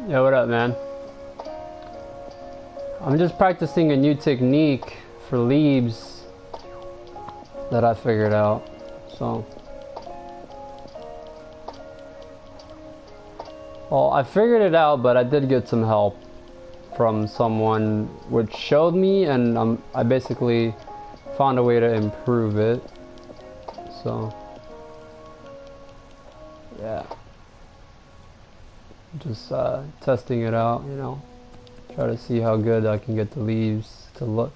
Yeah, what up, man? I'm just practicing a new technique for leaves that I figured out. So, well, I figured it out, but I did get some help from someone which showed me, and I basically found a way to improve it. So, yeah, just testing it out, you know, try to see how good I can get the leaves to look.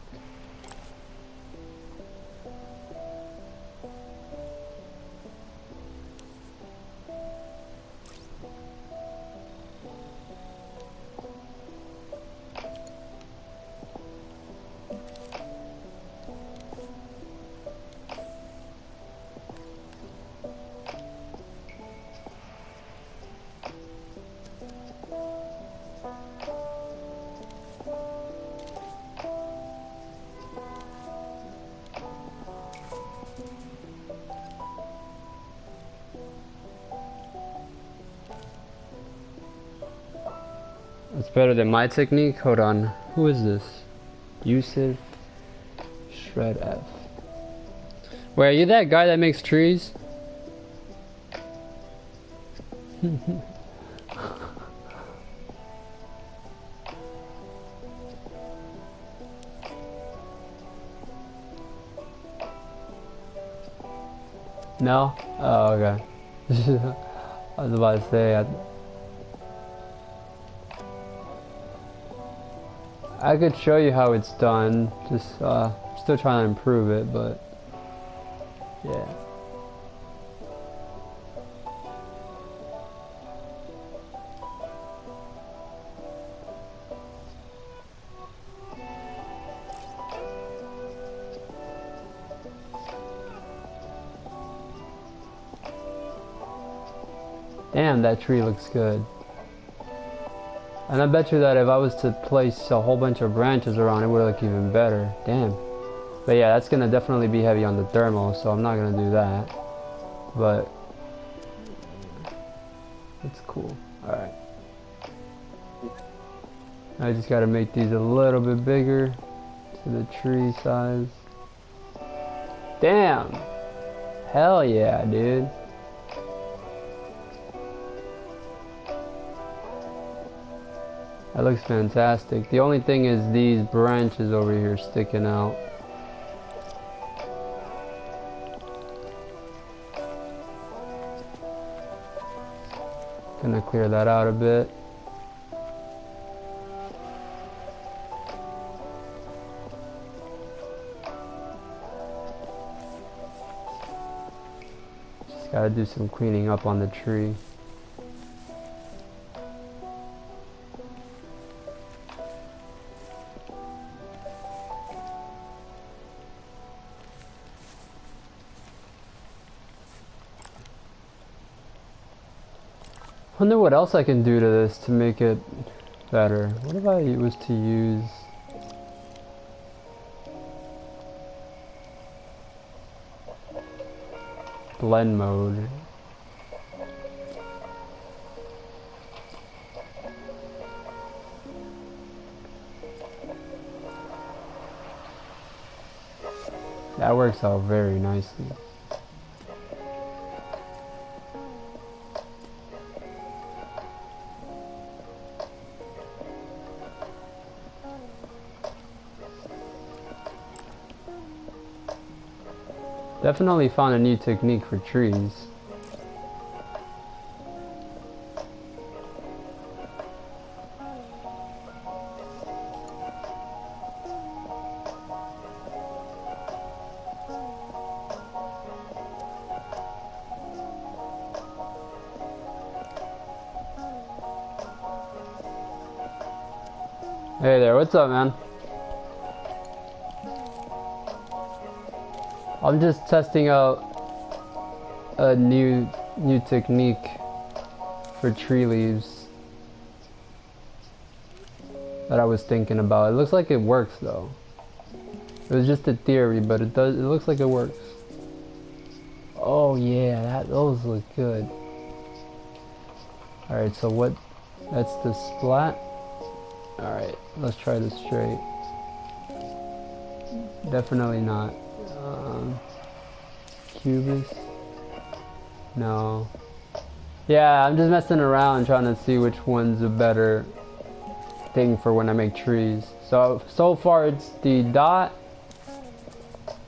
It's better than my technique. Hold on. Who is this? Yusuf Shred F. Wait, are you that guy that makes trees? No? Oh, okay. I was about to say, I could show you how it's done. Just still trying to improve it, but yeah. Damn, that tree looks good. And I bet you that if I was to place a whole bunch of branches around, it would look even better. Damn. But yeah, that's gonna definitely be heavy on the thermal, so I'm not gonna do that. But it's cool. Alright. I just gotta make these a little bit bigger to the tree size. Damn! Hell yeah, dude. That looks fantastic. The only thing is these branches over here sticking out. Gonna clear that out a bit. Just gotta do some cleaning up on the tree. I wonder what else I can do to this to make it better. What if I was to use blend mode? That works out very nicely. Definitely found a new technique for trees. Hey there, what's up, man? I'm just testing out a new technique for tree leaves that I was thinking about. It looks like it works though. It was just a theory, but it looks like it works. Oh yeah, those look good. Alright, so what That's the splat. Alright, let's try this straight. Definitely not. Cubus. No. Yeah, I'm just messing around trying to see which one's a better thing for when I make trees. So far it's the dot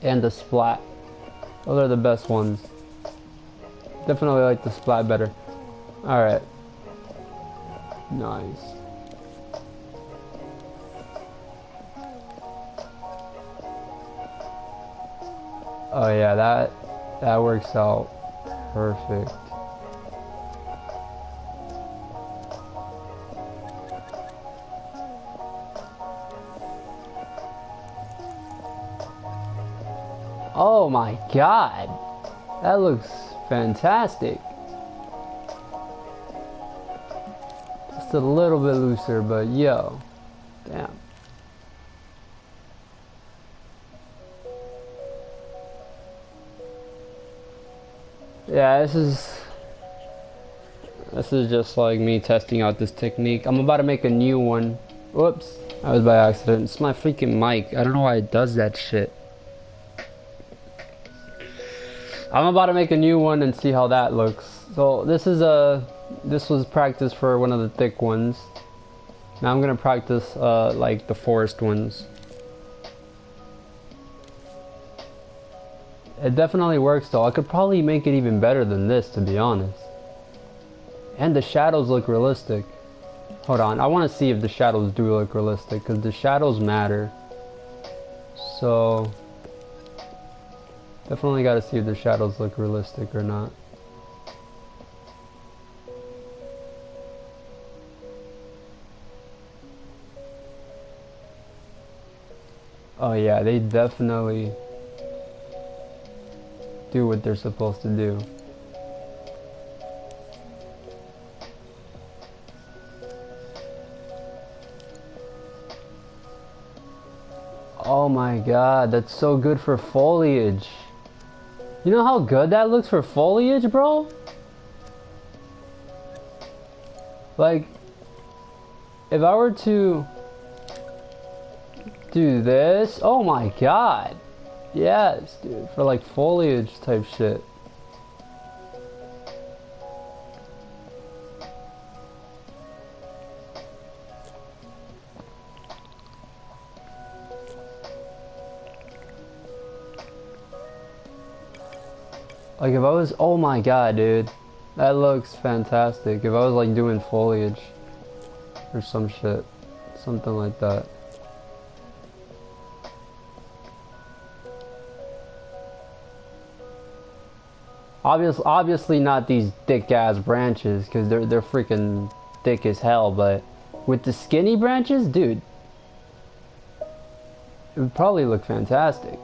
and the splat. Those are the best ones. Definitely like the splat better. Alright. Nice. Oh yeah, that works out perfect. Oh my god, that looks fantastic. Just a little bit looser, but yo, damn. Yeah, this is just like me testing out this technique. I'm about to make a new one. Whoops, that was by accident. It's my freaking mic. I don't know why it does that shit. I'm about to make a new one and see how that looks. So this was practice for one of the thick ones. Now I'm gonna practice like the forest ones. It definitely works though. I could probably make it even better than this, to be honest. And the shadows look realistic. Hold on, I want to see if the shadows do look realistic, because the shadows matter. So definitely got to see if the shadows look realistic or not. Oh yeah, they definitely do what they're supposed to do. Oh my god, that's so good for foliage. You know how good that looks for foliage, bro? Like, if I were to do this, oh my god. Yes, dude, for like foliage type shit. Like if I was, oh my god, dude, that looks fantastic. If I was like doing foliage or some shit, something like that. Obviously not these thick ass branches, because they're freaking thick as hell. But with the skinny branches, dude, it would probably look fantastic.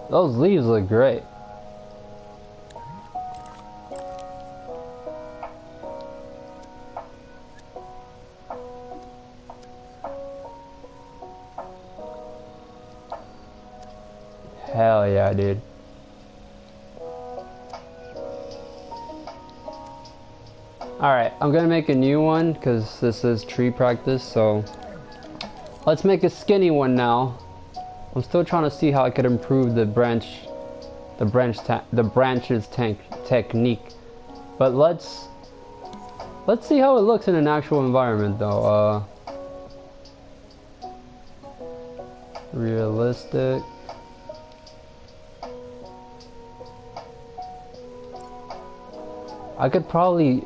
Those leaves look great. Hell yeah, dude. Alright, I'm gonna make a new one because this is tree practice, so let's make a skinny one now. I'm still trying to see how I could improve the branches technique. But let's see how it looks in an actual environment though. Realistic. I could probably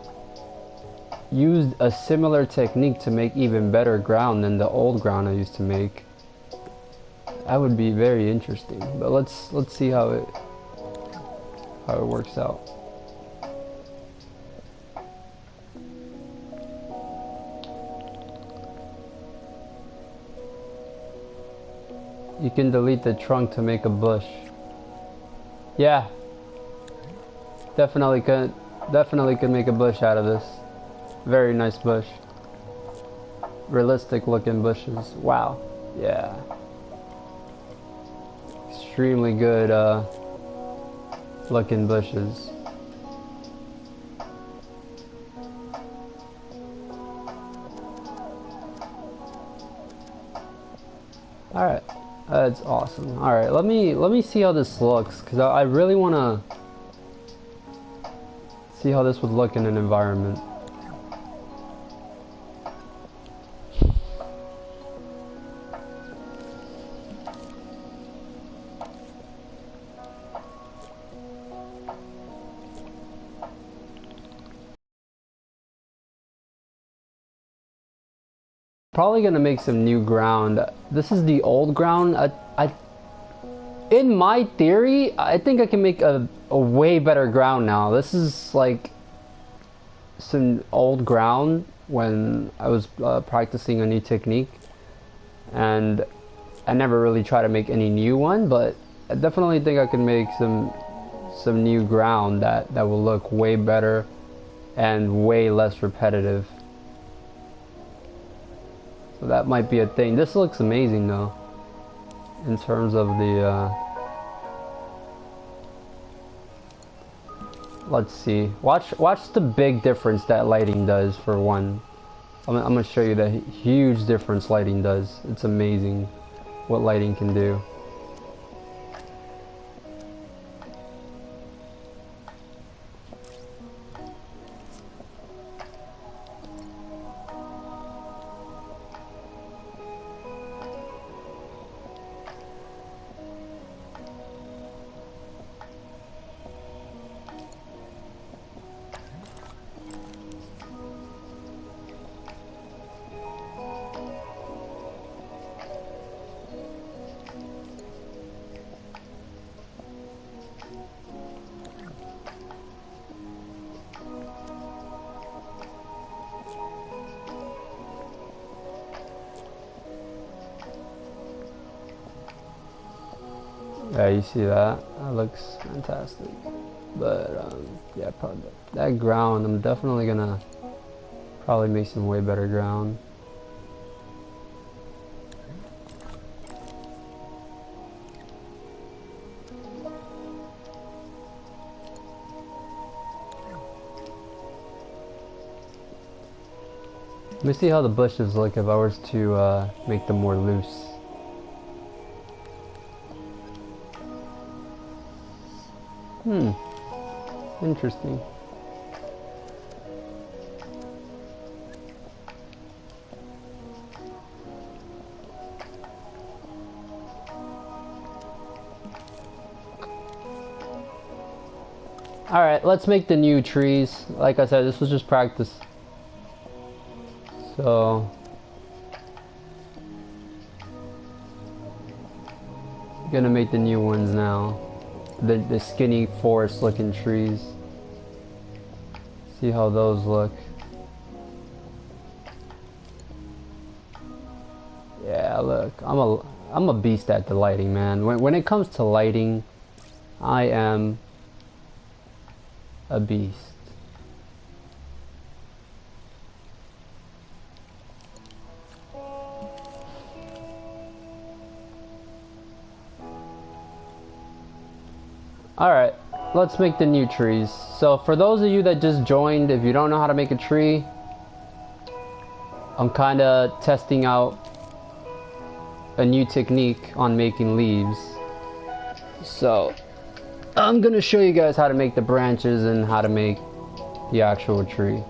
use a similar technique to make even better ground than the old ground I used to make. That would be very interesting. But let's see how it works out. You can delete the trunk to make a bush. Yeah. Definitely could make a bush out of this. Very nice bush. Realistic looking bushes. Wow. Yeah. Extremely good looking bushes. Alright, that's awesome. Alright, let me see how this looks, because I really want to see how this would look in an environment. Probably gonna make some new ground. This is the old ground. In my theory, I think I can make a way better ground now. This is like some old ground when I was practicing a new technique, and I never really try to make any new one, but I definitely think I can make some new ground that will look way better and way less repetitive. So that might be a thing. This looks amazing though, in terms of the let's see. Watch the big difference that lighting does for one. I'm gonna show you the huge difference lighting does. It's amazing what lighting can do. Yeah, you see that? That looks fantastic. But yeah, probably that ground, I'm definitely gonna probably make some way better ground. Let me see how the bushes look if I was to make them more loose. Interesting. Alright, let's make the new trees. Like I said, this was just practice. So gonna make the new ones now. The skinny forest looking trees. See how those look. Yeah, look, I'm a beast at the lighting, man. When it comes to lighting, I am a beast. Alright, let's make the new trees. So for those of you that just joined, if you don't know how to make a tree, I'm kinda testing out a new technique on making leaves. So I'm gonna show you guys how to make the branches and how to make the actual tree.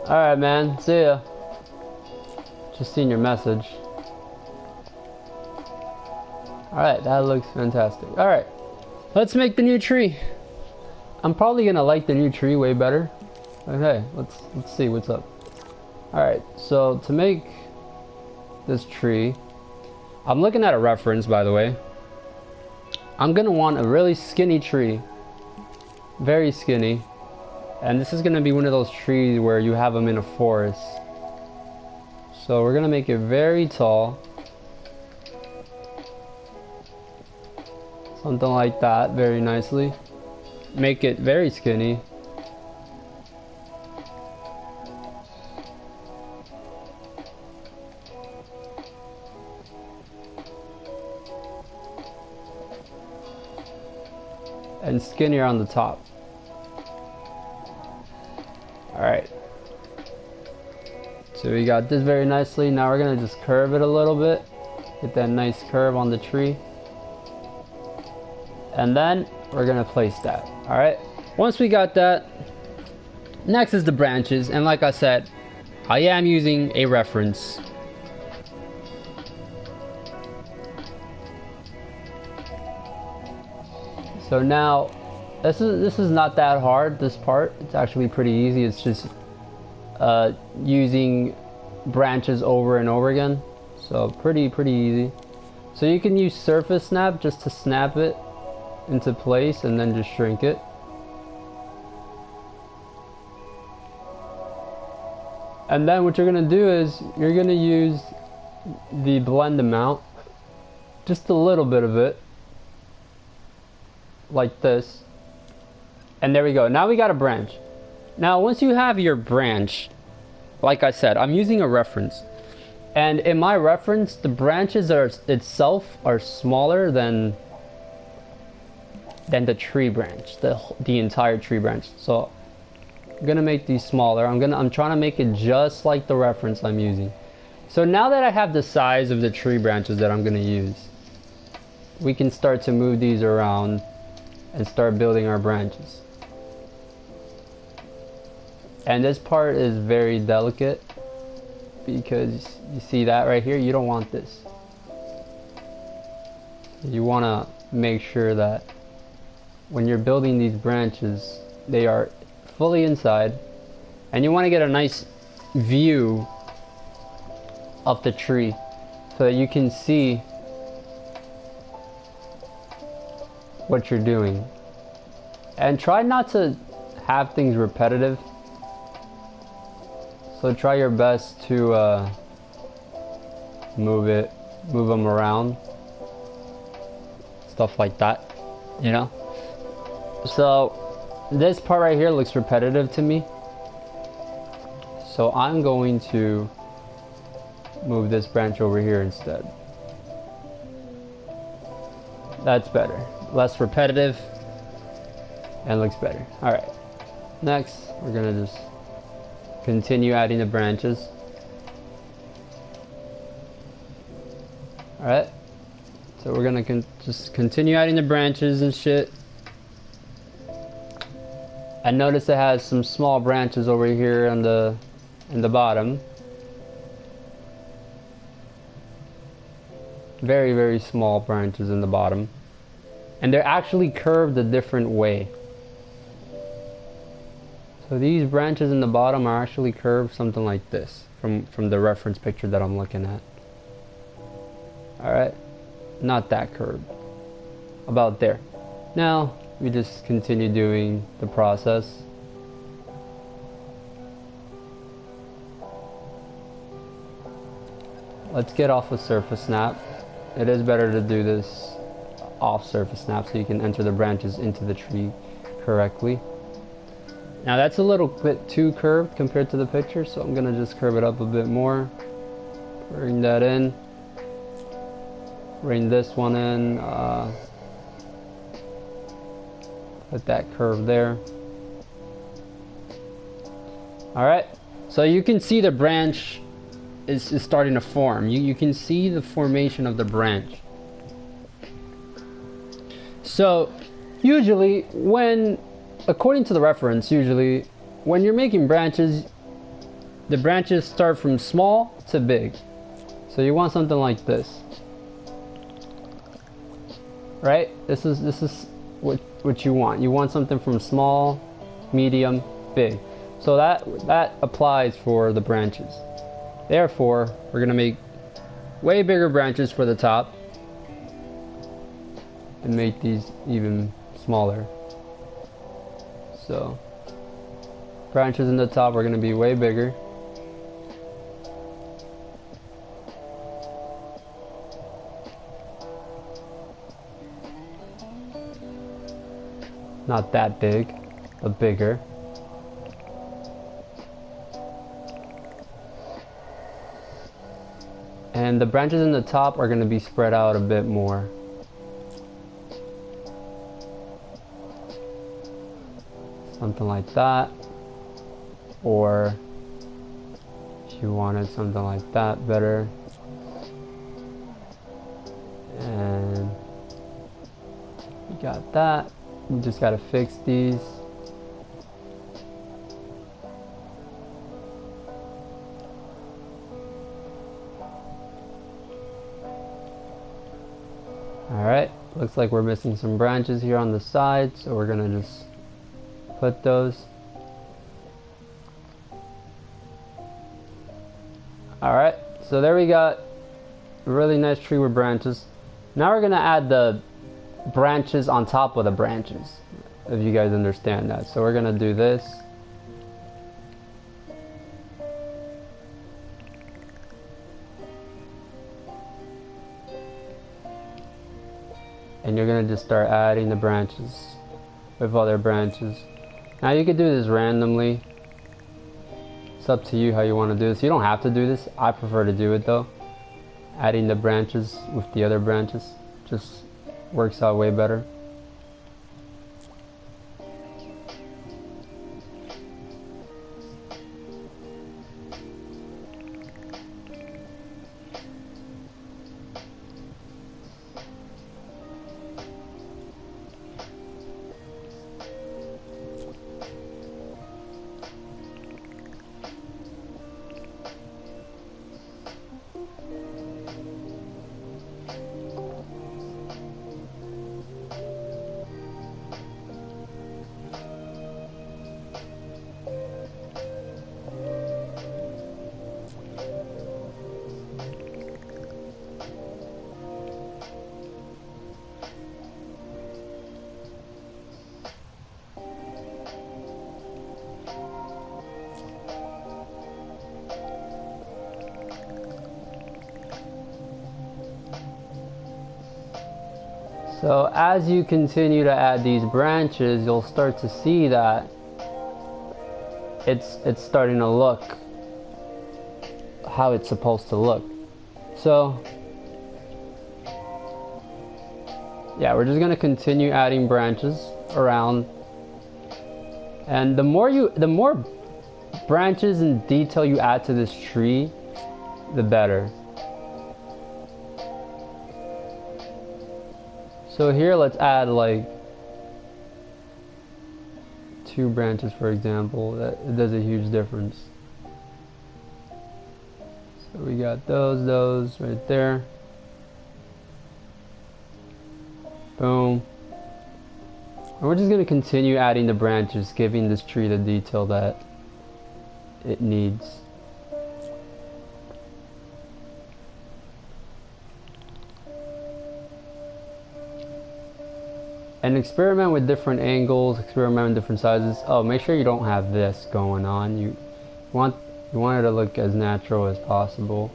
Alright, man. See ya. Just seen your message. Alright, that looks fantastic. Alright, let's make the new tree. I'm probably gonna like the new tree way better. Okay, let's see what's up. Alright, so to make this tree, I'm looking at a reference, by the way. I'm gonna want a really skinny tree. Very skinny. And this is going to be one of those trees where you have them in a forest. So we're going to make it very tall. Something like that, very nicely. Make it very skinny. And skinnier on the top. Alright. So we got this very nicely. Now we're going to just curve it a little bit. Get that nice curve on the tree. And then we're going to place that. Alright. Once we got that, next is the branches. And like I said, I am using a reference. So now, this is not that hard, this part. It's actually pretty easy. It's just using branches over and over again. So pretty easy. So you can use surface snap just to snap it into place and then just shrink it. And then what you're gonna do is you're gonna use the blend amount, just a little bit of it, like this. And there we go. Now we got a branch. Now once you have your branch, like I said, I'm using a reference. And in my reference, the branches itself are smaller than the tree branch, the entire tree branch. So I'm gonna make these smaller. I'm trying to make it just like the reference I'm using. So now that I have the size of the tree branches that I'm gonna use, we can start to move these around and start building our branches. And this part is very delicate because you see that right here, you don't want this. You want to make sure that when you're building these branches, they are fully inside, and you want to get a nice view of the tree so that you can see what you're doing. And try not to have things repetitive. So try your best to move them around, stuff like that, you know. So this part right here looks repetitive to me, so I'm going to move this branch over here instead. That's better, less repetitive, and looks better. Alright, next we're gonna just continue adding the branches. Alright, so we're gonna just continue adding the branches and shit. And notice it has some small branches over here in the bottom. Very small branches in the bottom. And they're actually curved a different way. So these branches in the bottom are actually curved something like this from the reference picture that I'm looking at. Alright, not that curved. About there. Now we just continue doing the process. Let's get off of surface snap. It is better to do this off surface snap so you can enter the branches into the tree correctly. Now that's a little bit too curved compared to the picture, so I'm gonna just curve it up a bit more. Bring that in. Bring this one in. Put that curve there. Alright, so you can see the branch is starting to form. You can see the formation of the branch. So usually according to the reference, usually when you're making branches, the branches start from small to big. So you want something like this, right? This is what you want. You want something from small, medium, big. So that applies for the branches. Therefore, we're gonna make way bigger branches for the top and make these even smaller. So Branches in the top are going to be way bigger. Not that big, but bigger. And the branches in the top are going to be spread out a bit more. Something like that. Or if you wanted something like that better. And you got that. You just got to fix these. Alright, looks like we're missing some branches here on the side, so we're gonna just put those. Alright, so there we got a really nice tree with branches. Now we're gonna add the branches on top of the branches, if you guys understand that. So we're gonna do this. And you're gonna just start adding the branches with other branches. Now you could do this randomly. It's up to you how you want to do this. You don't have to do this. I prefer to do it though. Adding the branches with the other branches just works out way better. So as you continue to add these branches, you'll start to see that it's starting to look how it's supposed to look. So yeah, we're just gonna continue adding branches around, and the more branches and detail you add to this tree, the better. So here let's add like 2 branches, for example. That it does a huge difference. So we got those right there. Boom. And we're just going to continue adding the branches, giving this tree the detail that it needs. And experiment with different angles, experiment with different sizes. Oh, make sure you don't have this going on. You want it to look as natural as possible.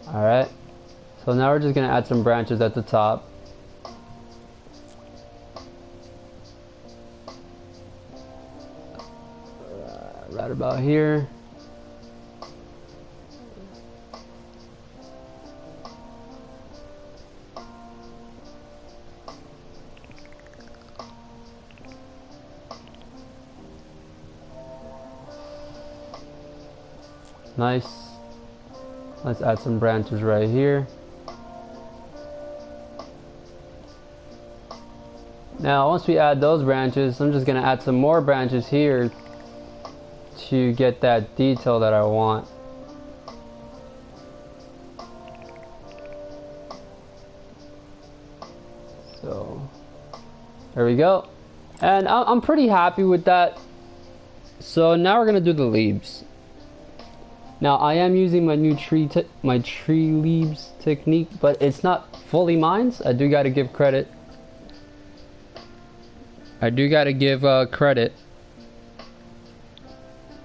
Alright, so now we're just going to add some branches at the top. Right about here. Nice. Let's add some branches right here. Now once we add those branches, I'm just going to add some more branches here to get that detail that I want. So there we go. And I'm pretty happy with that. So now we're going to do the leaves. Now I am using my new my tree leaves technique, but it's not fully mine. I do gotta give credit. Credit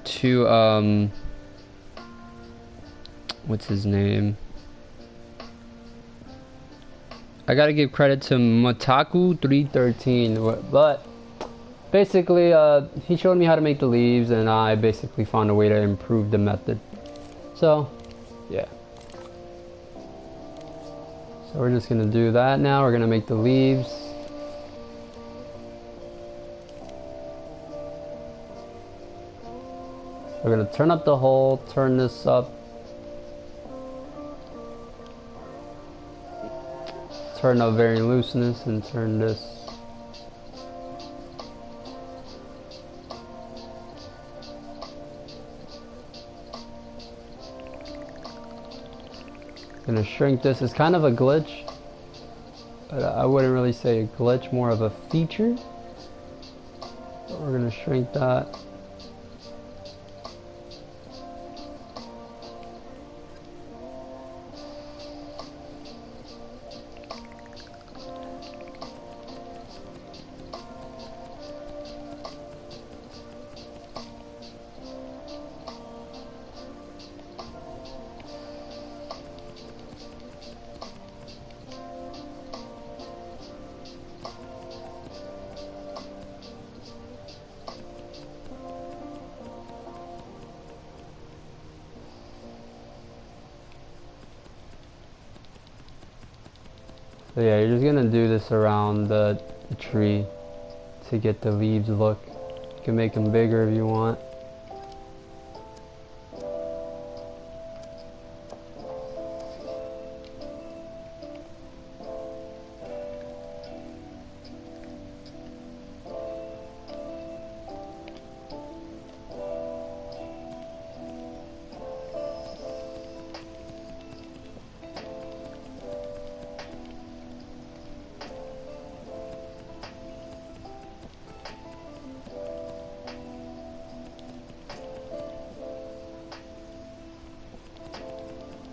to what's his name? I gotta give credit to Mataku313, but basically he showed me how to make the leaves, and I basically found a way to improve the method. So yeah, so we're just gonna do that now. We're gonna make the leaves. We're gonna turn up the hole, turn this up, turn up varying looseness, and turn this. Gonna shrink this. It's kind of a glitch, but I wouldn't really say a glitch, more of a feature. But we're gonna shrink that. So yeah, you're just gonna do this around the tree to get the leaves look. You can make them bigger if you want.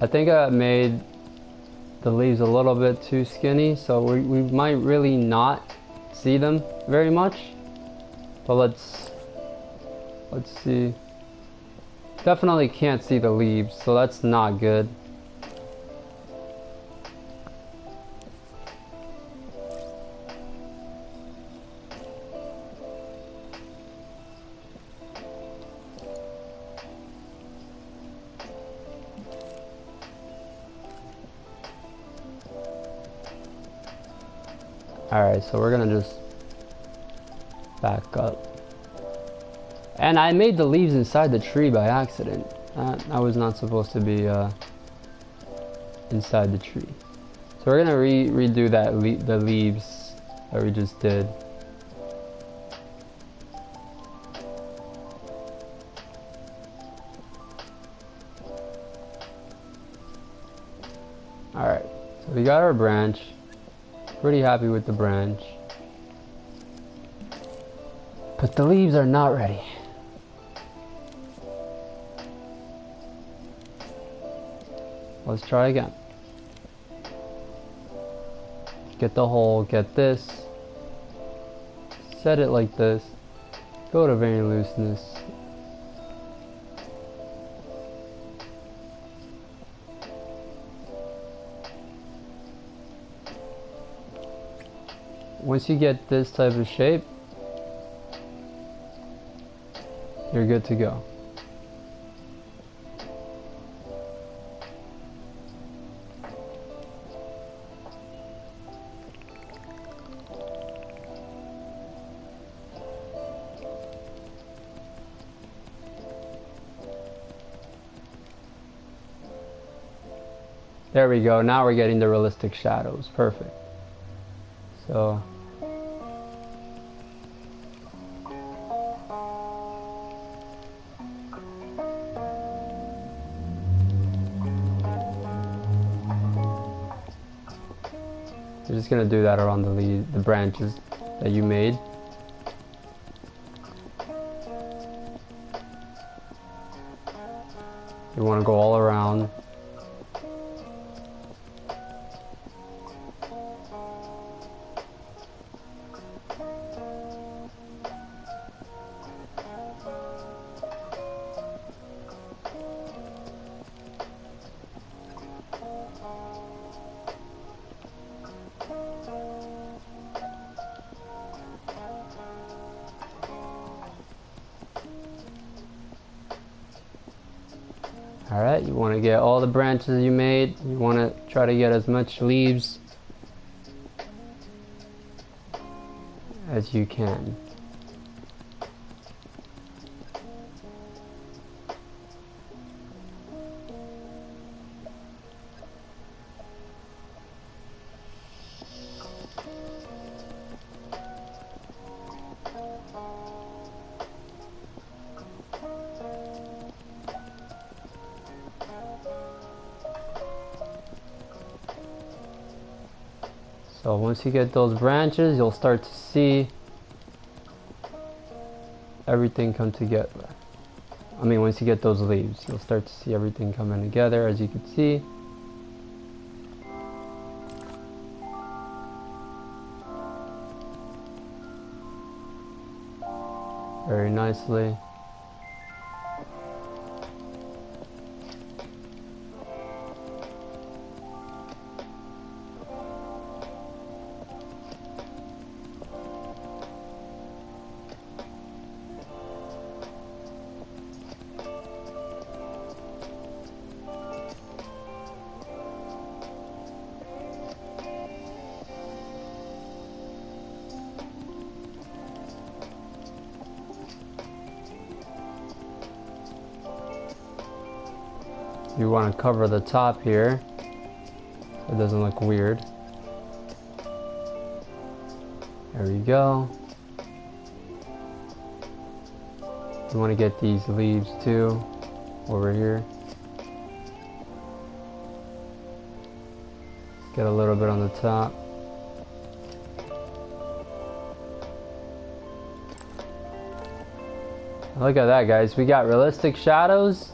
I think I made the leaves a little bit too skinny, so we might really not see them very much. But let's see. Definitely can't see the leaves, so that's not good. Alright, so we're gonna just back up. And I made the leaves inside the tree by accident. I was not supposed to be inside the tree. So we're gonna redo that the leaves that we just did. Alright, so we got our branch. Pretty happy with the branch. But the leaves are not ready. Let's try again. Get the hole, get this. Set it like this. Go to varying looseness. Once you get this type of shape, you're good to go. There we go. Now we're getting the realistic shadows. Perfect. So you're just gonna do that around the branches that you made. You want to go all around. Alright, you want to get all the branches you made. You want to try to get as much leaves as you can. So once you get those branches, you'll start to see everything come together. I mean, once you get those leaves, you'll start to see everything coming together, as you can see. Very nicely. You want to cover the top here so it doesn't look weird. There we go. You want to get these leaves too over here. Get a little bit on the top. Look at that, guys. We got realistic shadows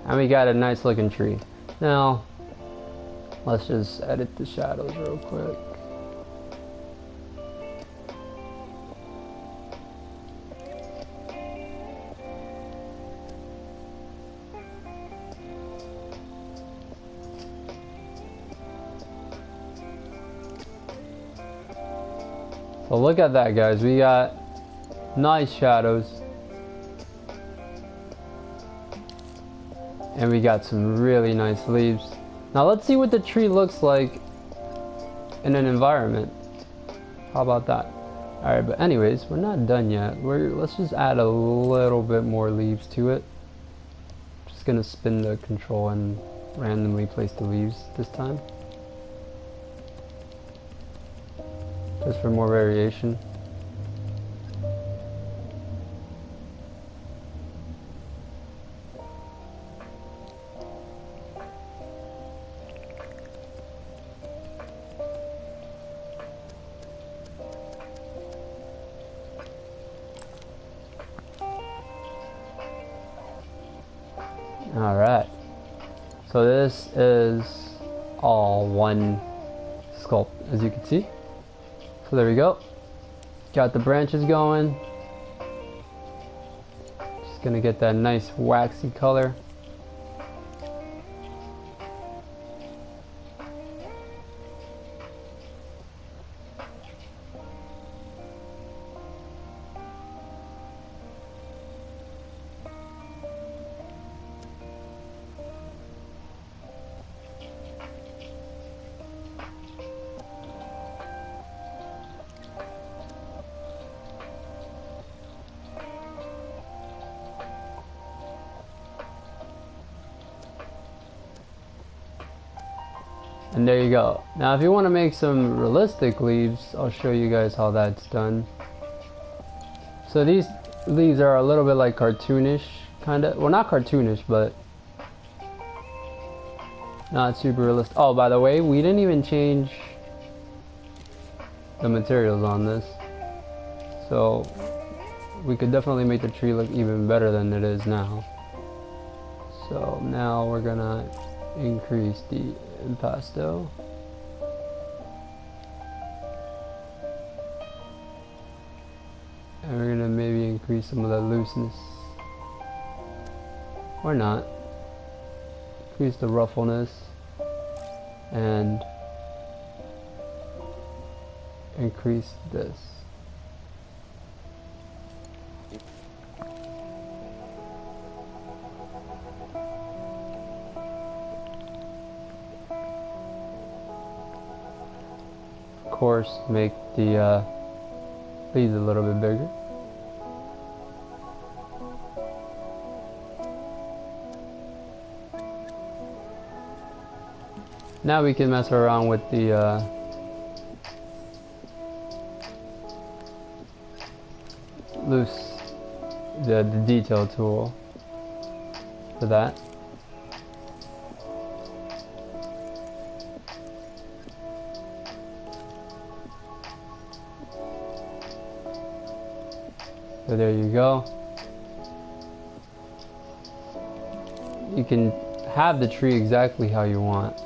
and we got a nice looking tree. Now, let's just edit the shadows real quick. So look at that, guys. We got nice shadows. And we got some really nice leaves. Now let's see what the tree looks like in an environment. How about that? Alright, but anyways, we're not done yet. Let's just add a little bit more leaves to it. Just gonna spin the control and randomly place the leaves this time. Just for more variation. Alright, so this is all one sculpt, as you can see. So there we go. Got the branches going. Just gonna get that nice waxy color. And there you go. Now if you want to make some realistic leaves, I'll show you guys how that's done. So these leaves are a little bit like cartoonish, kind of. Well, not cartoonish, but not super realistic. Oh, by the way, we didn't even change the materials on this. So we could definitely make the tree look even better than it is now. So So now we're gonna increase the impasto. And we're gonna maybe increase some of the looseness. Or not. Increase the ruffleness. And increase this. Of course, make the leaves a little bit bigger. Now we can mess around with the the detail tool for that. So there you go. You can have the tree exactly how you want.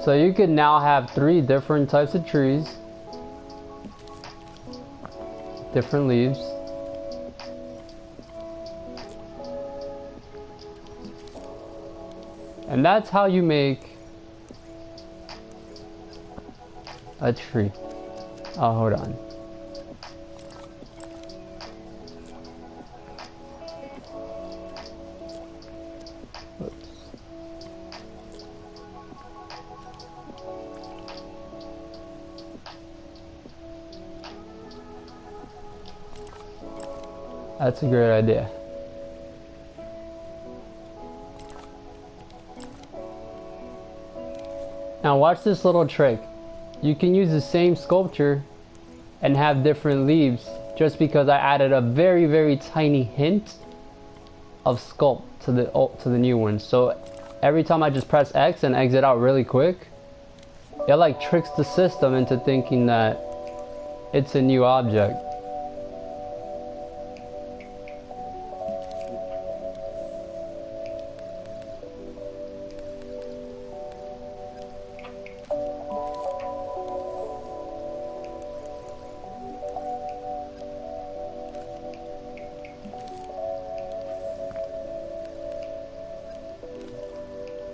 So you could now have 3 different types of trees, different leaves. And that's how you make a tree. Oh, hold on. That's a great idea. Now watch this little trick. You can use the same sculpture and have different leaves just because I added a very, very tiny hint of sculpt to the new one. So every time I just press X and exit out really quick, it like tricks the system into thinking that it's a new object.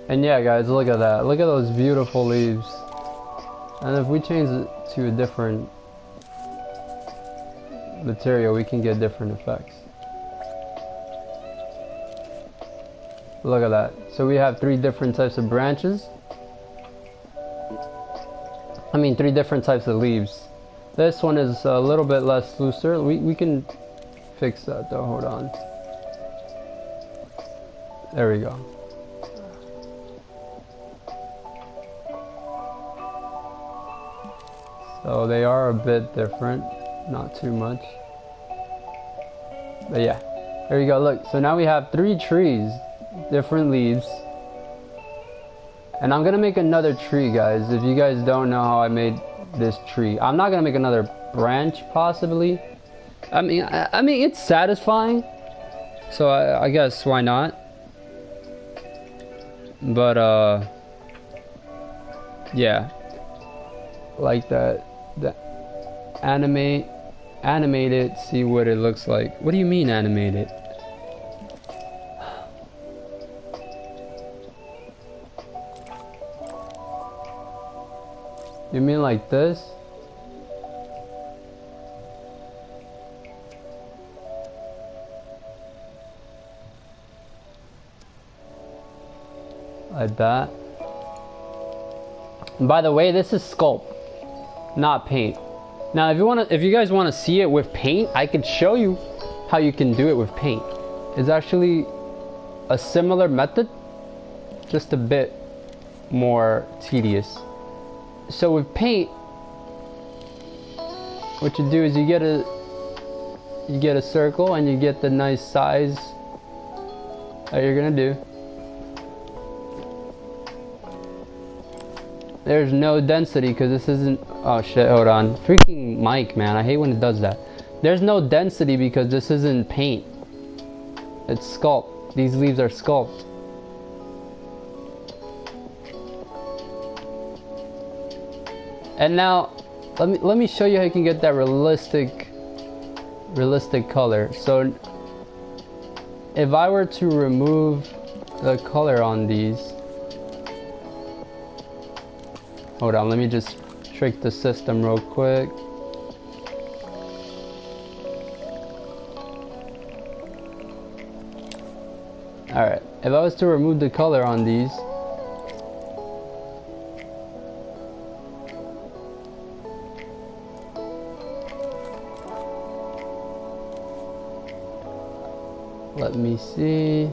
And yeah, guys, look at that. Look at those beautiful leaves. And if we change it to a different material, we can get different effects. Look at that. So we have 3 different types of branches. I mean, 3 different types of leaves. This one is a little bit less looser. We can fix that though. Hold on. There we go. So they are a bit different, not too much. But yeah, there you go. Look, so now we have 3 trees, different leaves. And I'm gonna make another tree, guys. If you guys don't know how I made this tree, I'm not gonna make another branch, possibly. I mean, it's satisfying. So I guess why not? But yeah, like that. Animate it, see what it looks like. What do you mean animate it? You mean like this? Like that. And by the way, this is sculpt, not paint. Now if you guys want to see it with paint, I could show you how you can do it with paint. It's actually a similar method, just a bit more tedious. So with paint, what you do is you get a circle and you get the nice size that you're gonna do. There's no density because this isn't. Oh shit! Hold on. Freaking mic, man. I hate when it does that. There's no density because this isn't paint. It's sculpt. These leaves are sculpt. And now, let me show you how you can get that realistic color. So, if I were to remove the color on these, hold on, let me just trick the system real quick. Alright, if I was to remove the color on these, let me see.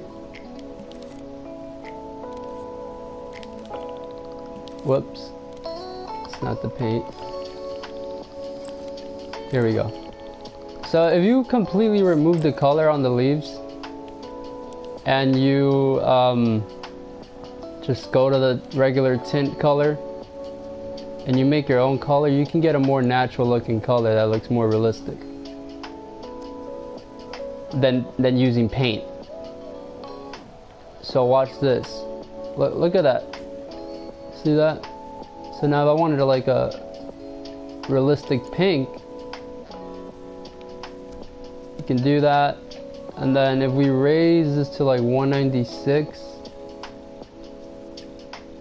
Whoops. It's not the paint. Here we go. So if you completely remove the color on the leaves and you just go to the regular tint color and you make your own color, you can get a more natural looking color that looks more realistic than using paint. So watch this. Look at that. See that? So now if I wanted to like a realistic pink, you can do that. And then if we raise this to like 196,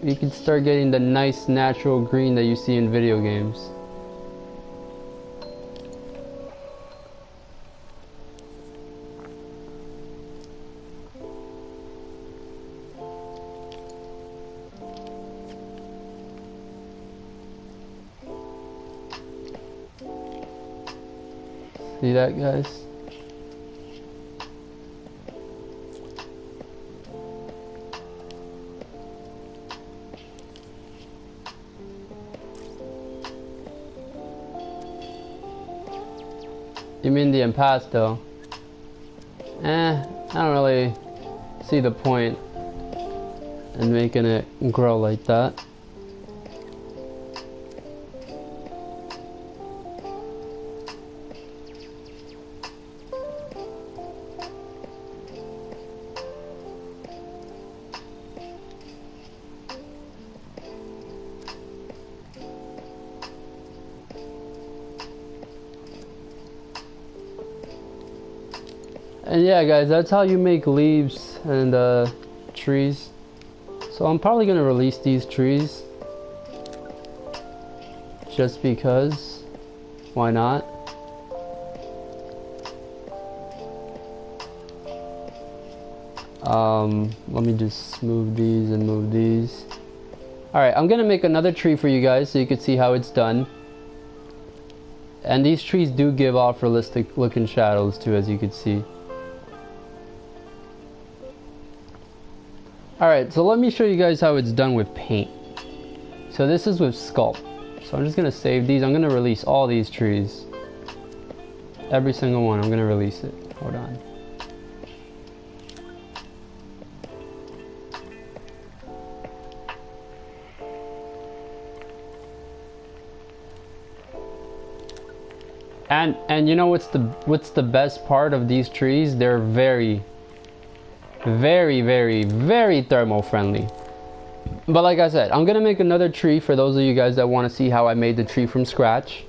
you can start getting the nice natural green that you see in video games. See that, guys? You mean the impasto? I don't really see the point in making it grow like that. And yeah, guys, that's how you make leaves and trees. So I'm probably gonna release these trees just because. Why not? Let me just move these and move these. Alright, I'm gonna make another tree for you guys so you can see how it's done. And these trees do give off realistic looking shadows too, as you can see. Alright, so let me show you guys how it's done with paint. So this is with sculpt. So I'm just gonna save these. I'm gonna release all these trees. Every single one, I'm gonna release it. Hold on. And you know what's the best part of these trees? They're very thermal friendly. But like I said, I'm gonna make another tree for those of you guys that want to see how I made the tree from scratch.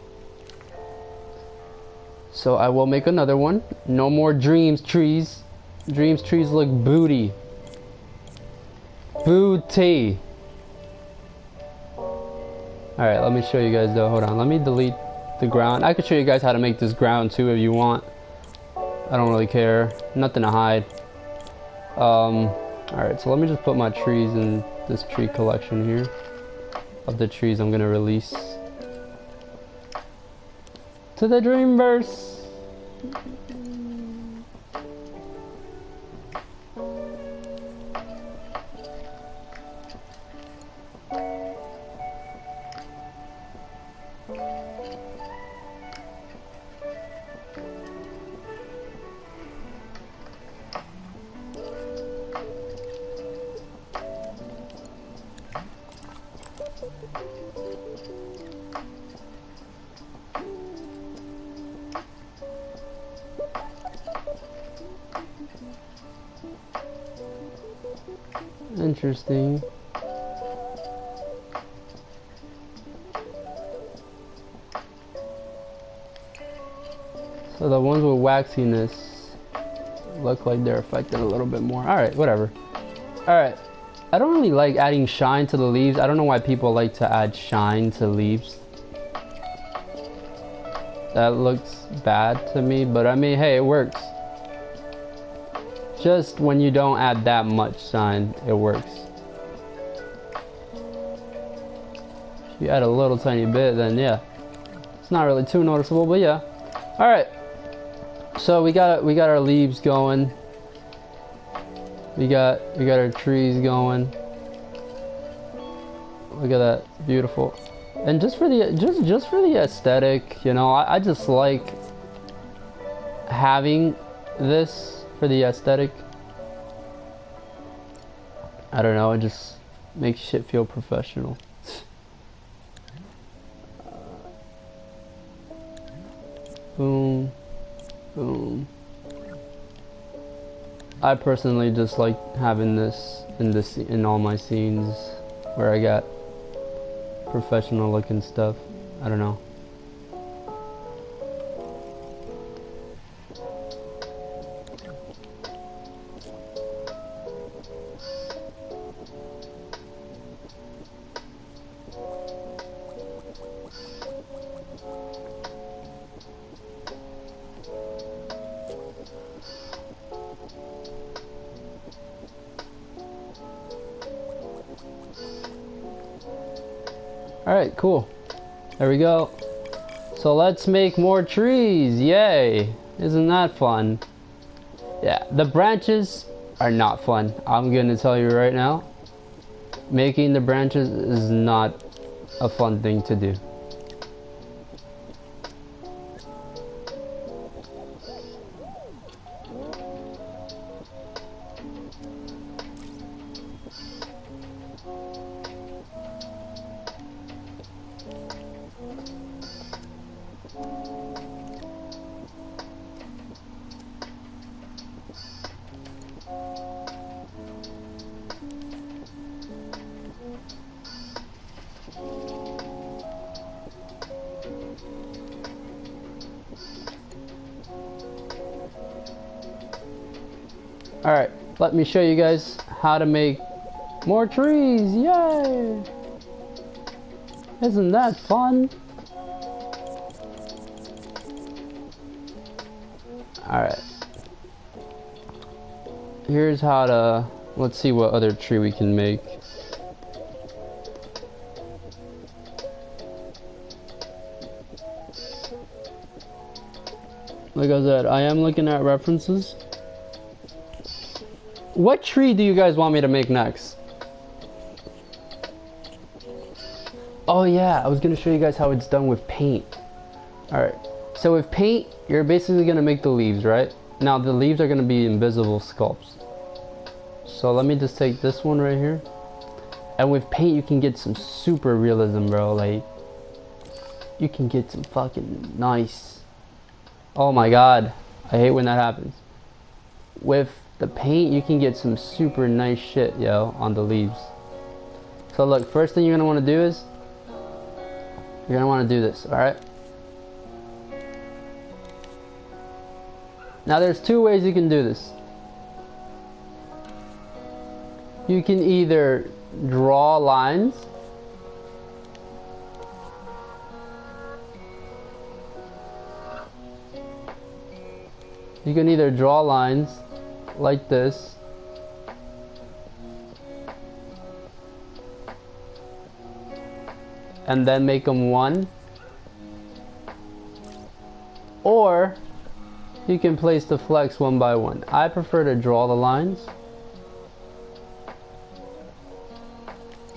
So I will make another one. No more dreams trees. Dreams trees look booty. Booty. Alright, let me show you guys though. Hold on, let me delete the ground. I could show you guys how to make this ground too if you want. I don't really care. Nothing to hide. Alright, so let me just put my trees in this tree collection here of the trees I'm gonna release to the Dreamverse. interesting. So the ones with waxiness look like they're affected a little bit more. Alright, whatever. Alright. I don't really like adding shine to the leaves. I don't know why people like to add shine to leaves. That looks bad to me, but I mean, hey, it works. Just when you don't add that much shine, it works. If you add a little tiny bit, then yeah. It's not really too noticeable, but yeah. Alright. So we got our leaves going. We got our trees going. Look at that, beautiful. And just for the aesthetic, you know, I just like having this for the aesthetic. I don't know, it just makes shit feel professional. Boom. Boom. I personally just like having this in all my scenes where I got professional looking stuff. I don't know. Alright, cool. There we go. So let's make more trees. Yay! Isn't that fun? Yeah, the branches are not fun. I'm gonna tell you right now. Making the branches is not a fun thing to do. Alright, let me show you guys how to make more trees. Yay! Isn't that fun? Alright. Here's how to... Let's see what other tree we can make. Like I said, I am looking at references. What tree do you guys want me to make next? Oh yeah, I was gonna show you guys how it's done with paint. Alright, so with paint, you're basically gonna make the leaves, right? Now the leaves are gonna be invisible sculpts. So let me just take this one right here. And with paint, you can get some super realism, bro. Like, you can get some fucking nice. Oh my god, I hate when that happens. With the paint, you can get some super nice shit, yo, on the leaves. So look, first thing you're gonna want to do is you're gonna want to do this, alright? Now there's two ways you can do this. You can either draw lines, like this, and then make them one, or you can place the flecks one by one. I prefer to draw the lines.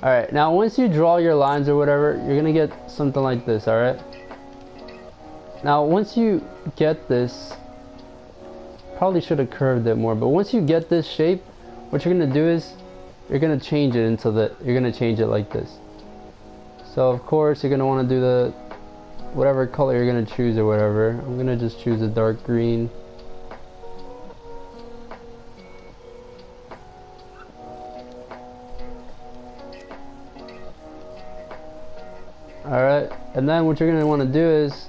Alright, now once you draw your lines or whatever, you're gonna get something like this, alright? Now once you get this, probably should have curved it more, but once you get this shape, what you're gonna do is you're gonna change it into you're gonna change it like this. So of course you're gonna want to do the whatever color you're gonna choose or whatever. I'm gonna just choose a dark green. And then what you're going to want to do is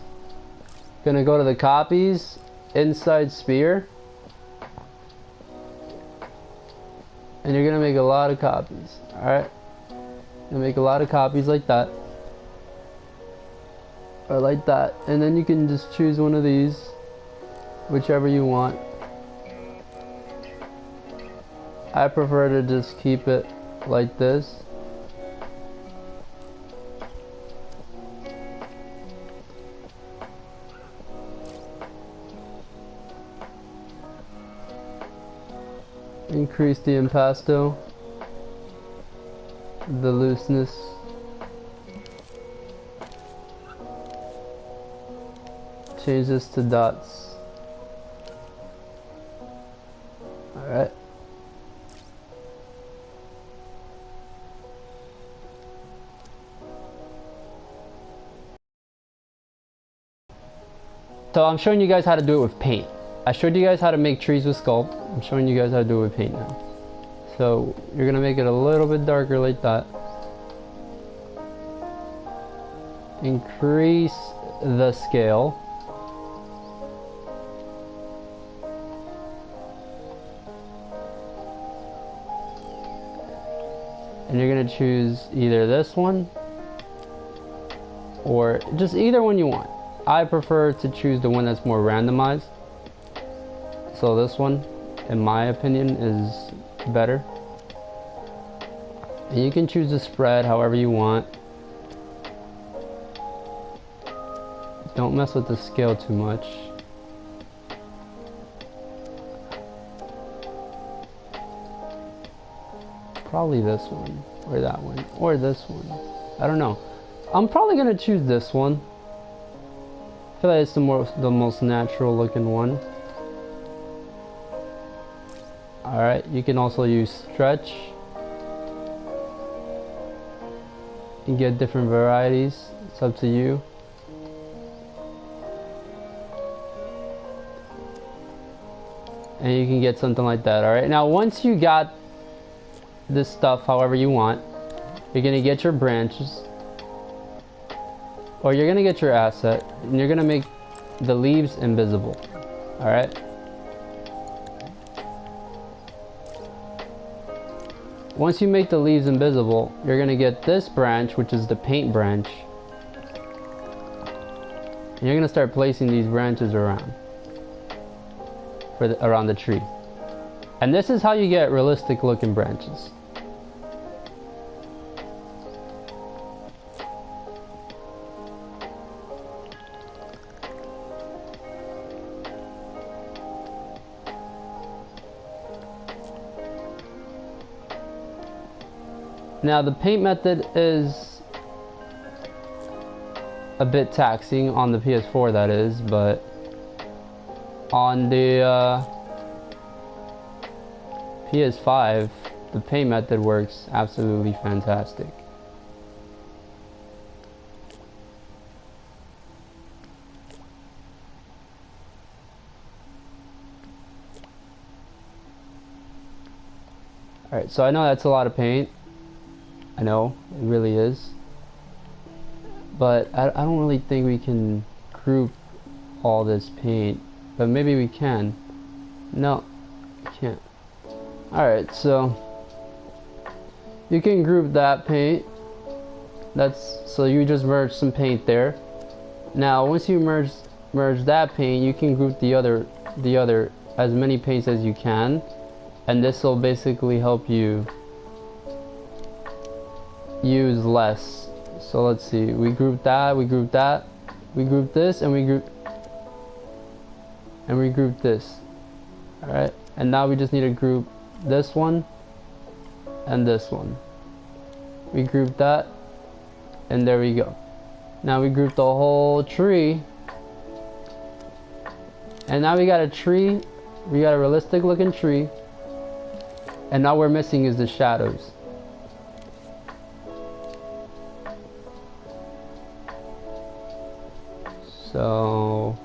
going to go to the copies, inside sphere, and you're going to make a lot of copies. Alright, you make a lot of copies like that, or like that, and then you can just choose one of these, whichever you want. I prefer to just keep it like this. Increase the impasto, the looseness. Change this to dots. Alright. So I'm showing you guys how to do it with paint. I showed you guys how to make trees with sculpt. I'm showing you guys how to do it with paint now. So you're gonna make it a little bit darker like that. Increase the scale. And you're gonna choose either this one or just either one you want. I prefer to choose the one that's more randomized. So this one, in my opinion, is better. And you can choose the spread however you want. Don't mess with the scale too much. Probably this one, or that one, or this one. I don't know. I'm probably gonna choose this one. I feel like it's the most natural looking one. Alright, you can also use stretch and get different varieties. It's up to you. And you can get something like that. Alright, now once you got this stuff however you want, you're gonna get your branches, or you're gonna get your asset, and you're gonna make the leaves invisible. Alright, once you make the leaves invisible, you're gonna get this branch, which is the paint branch, and you're gonna start placing these branches around around the tree. And this is how you get realistic looking branches. Now the paint method is a bit taxing on the PS4, that is, but on the PS5 the paint method works absolutely fantastic. Alright, so I know that's a lot of paint. I know, it really is. But I don't really think we can group all this paint. But maybe we can. No, we can't. Alright, so you can group that paint. So you just merge some paint there. Now once you merge that paint, you can group the other as many paints as you can. And this will basically help you use less. So let's see, we group that, we group that, we group this, and we group this. Alright, and now we just need to group this one and this one. We group that, and there we go. Now we group the whole tree, and now we got a tree, we got a realistic looking tree, and now we're missing is the shadows. So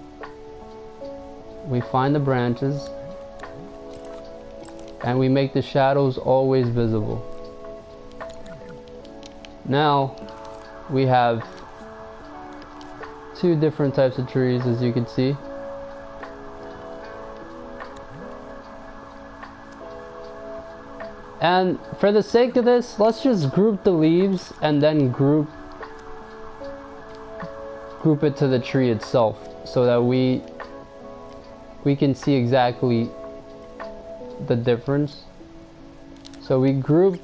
we find the branches and we make the shadows always visible. Now we have two different types of trees, as you can see. And for the sake of this, let's just group the leaves and then group it to the tree itself, so that we can see exactly the difference. So we grouped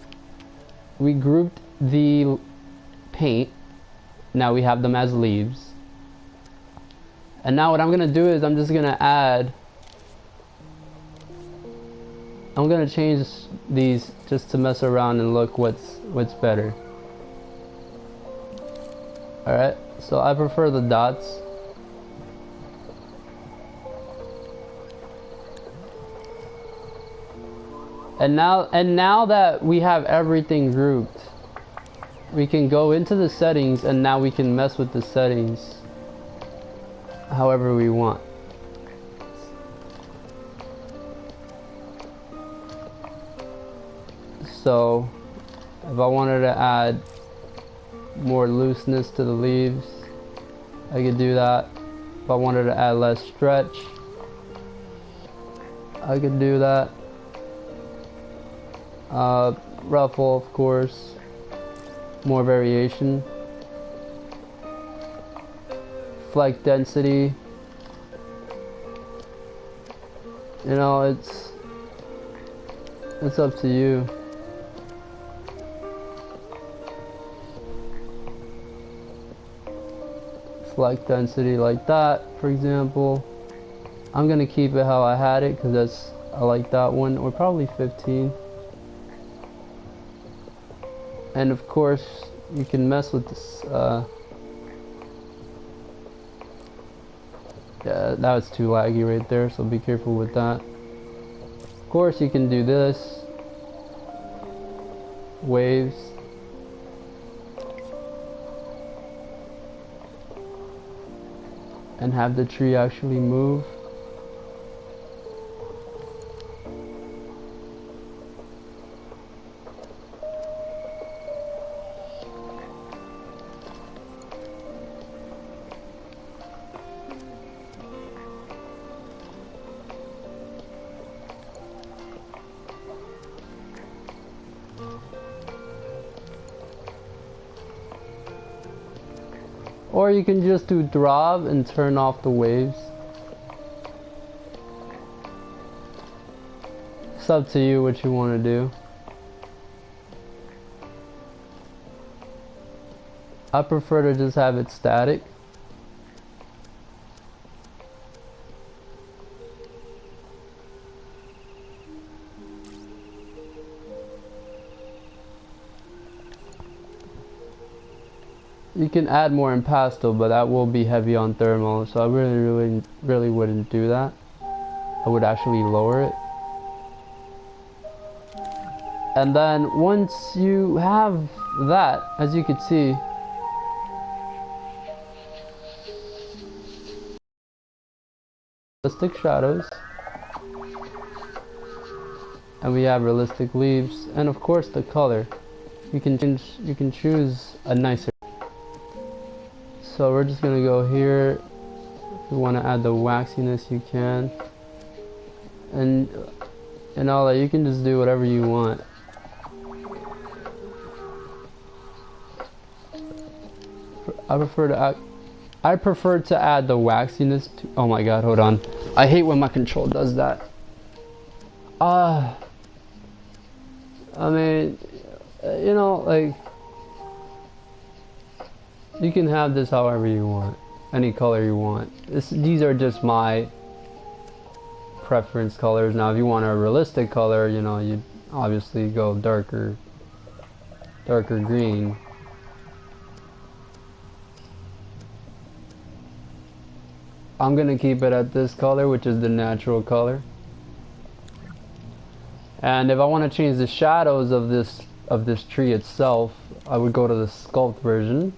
the paint. Now we have them as leaves. And now what I'm gonna do is I'm gonna change these just to mess around and look what's better. Alright, so I prefer the dots. And now that we have everything grouped, we can go into the settings, and now we can mess with the settings however we want. So if I wanted to add more looseness to the leaves, I could do that. If I wanted to add less stretch, I could do that. Ruffle, of course, more variation. Fleck density, you know, it's up to you. Fleck density like that, for example. I'm gonna keep it how I had it because I like that one, or probably 15. And of course, you can mess with this. Yeah, that was too laggy right there, so be careful with that. Of course, you can do this. Waves. And have the tree actually move. Or you can just do drop and turn off the waves. It's up to you what you want to do. I prefer to just have it static. You can add more in pastel, but that will be heavy on thermal, so I really wouldn't do that. I would actually lower it. And then once you have that, as you can see, realistic shadows, and we have realistic leaves, and of course the color. You can choose a nicer. So we're just gonna go here. If you want to add the waxiness, you can, and all that. You can just do whatever you want. I prefer to add the waxiness to. Oh my god, hold on. I hate when my control does that. I mean, you know, like, you can have this however you want, any color you want. These are just my preference colors. Now if you want a realistic color, you know, you obviously go darker green. I'm gonna keep it at this color, which is the natural color. And if I want to change the shadows of this tree itself, I would go to the sculpt version.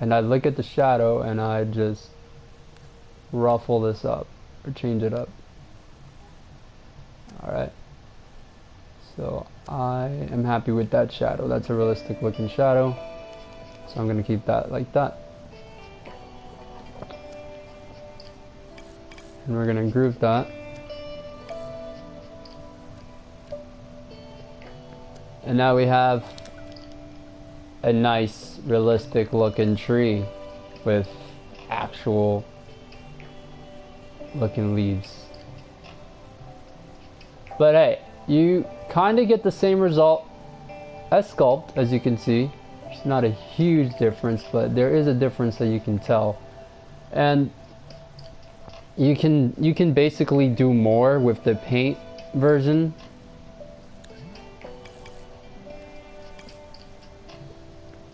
And I'd look at the shadow and I'd just ruffle this up or change it up. Alright. So I am happy with that shadow. That's a realistic looking shadow. So I'm going to keep that like that. And we're going to group that. And now we have a nice realistic looking tree with actual looking leaves. But hey, you kind of get the same result as sculpt, as you can see. It's not a huge difference, but there is a difference that you can tell. And you can basically do more with the paint version